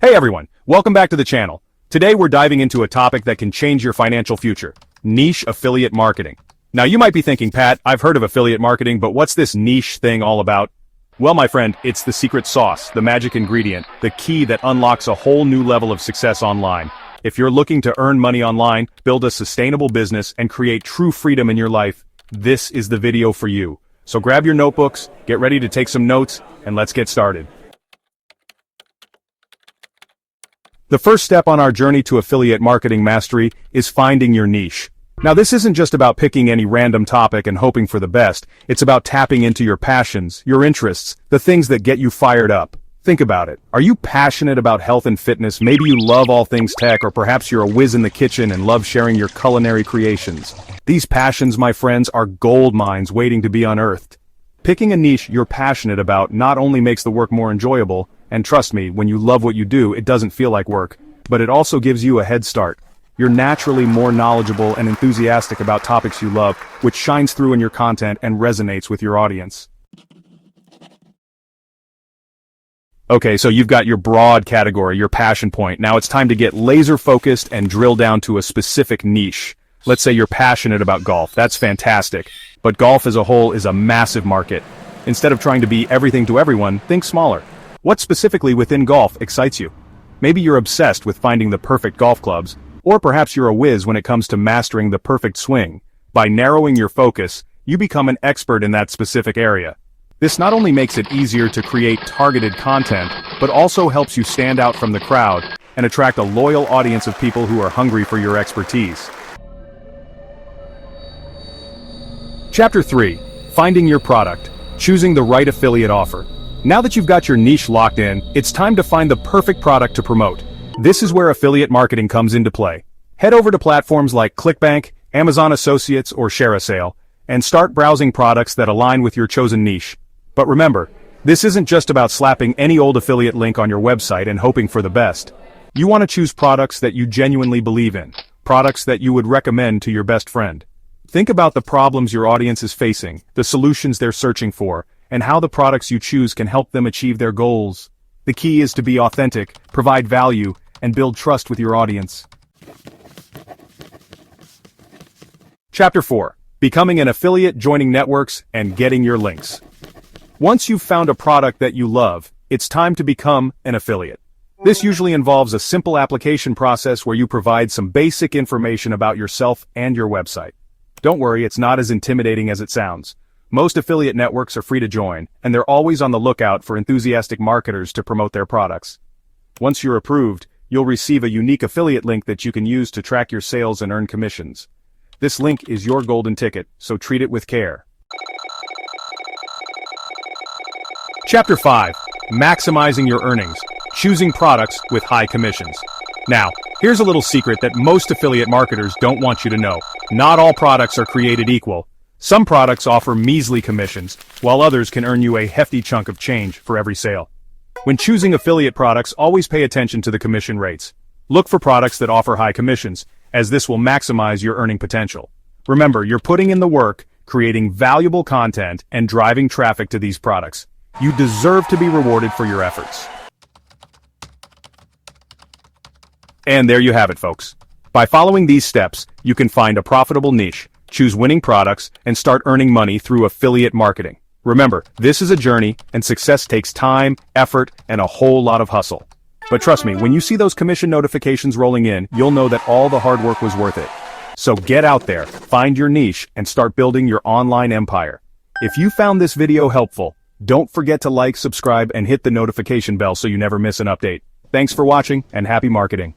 Hey everyone, welcome back to the channel. Today we're diving into a topic that can change your financial future. Niche affiliate marketing. Now you might be thinking, Pat, I've heard of affiliate marketing, but what's this niche thing all about? Well, my friend, it's the secret sauce, the magic ingredient, the key that unlocks a whole new level of success online. If you're looking to earn money online, build a sustainable business, and create true freedom in your life, this is the video for you. So grab your notebooks, get ready to take some notes, and let's get started. The first step on our journey to affiliate marketing mastery is finding your niche. Now this isn't just about picking any random topic and hoping for the best, it's about tapping into your passions, your interests, the things that get you fired up. Think about it. Are you passionate about health and fitness? Maybe you love all things tech, or perhaps you're a whiz in the kitchen and love sharing your culinary creations. These passions, my friends, are gold mines waiting to be unearthed. Picking a niche you're passionate about not only makes the work more enjoyable, and trust me, when you love what you do, it doesn't feel like work, but it also gives you a head start. You're naturally more knowledgeable and enthusiastic about topics you love, which shines through in your content and resonates with your audience. Okay, so you've got your broad category, your passion point. Now it's time to get laser focused and drill down to a specific niche. Let's say you're passionate about golf. That's fantastic. But golf as a whole is a massive market. Instead of trying to be everything to everyone, think smaller. What specifically within golf excites you? Maybe you're obsessed with finding the perfect golf clubs, or perhaps you're a whiz when it comes to mastering the perfect swing. By narrowing your focus, you become an expert in that specific area. This not only makes it easier to create targeted content, but also helps you stand out from the crowd and attract a loyal audience of people who are hungry for your expertise. Chapter 3. Finding your product. Choosing the right affiliate offer. Now that you've got your niche locked in, it's time to find the perfect product to promote. This is where affiliate marketing comes into play. Head over to platforms like ClickBank, Amazon Associates, or ShareASale, and start browsing products that align with your chosen niche. But remember, this isn't just about slapping any old affiliate link on your website and hoping for the best. You want to choose products that you genuinely believe in, products that you would recommend to your best friend. Think about the problems your audience is facing, the solutions they're searching for, and how the products you choose can help them achieve their goals. The key is to be authentic, provide value, and build trust with your audience. Chapter 4. Becoming an affiliate, joining networks, and getting your links. Once you've found a product that you love, it's time to become an affiliate. This usually involves a simple application process where you provide some basic information about yourself and your website. Don't worry, it's not as intimidating as it sounds. Most affiliate networks are free to join, and they're always on the lookout for enthusiastic marketers to promote their products. Once you're approved, you'll receive a unique affiliate link that you can use to track your sales and earn commissions. This link is your golden ticket, so treat it with care. Chapter 5. Maximizing your earnings. Choosing products with high commissions. Now, here's a little secret that most affiliate marketers don't want you to know. Not all products are created equal. Some products offer measly commissions, while others can earn you a hefty chunk of change for every sale. When choosing affiliate products, always pay attention to the commission rates. Look for products that offer high commissions, as this will maximize your earning potential. Remember, you're putting in the work, creating valuable content, and driving traffic to these products. You deserve to be rewarded for your efforts. And there you have it, folks. By following these steps, you can find a profitable niche, choose winning products, and start earning money through affiliate marketing. Remember, this is a journey, and success takes time, effort, and a whole lot of hustle. But trust me, when you see those commission notifications rolling in, you'll know that all the hard work was worth it. So get out there, find your niche, and start building your online empire. If you found this video helpful, don't forget to like, subscribe, and hit the notification bell so you never miss an update. Thanks for watching, and happy marketing.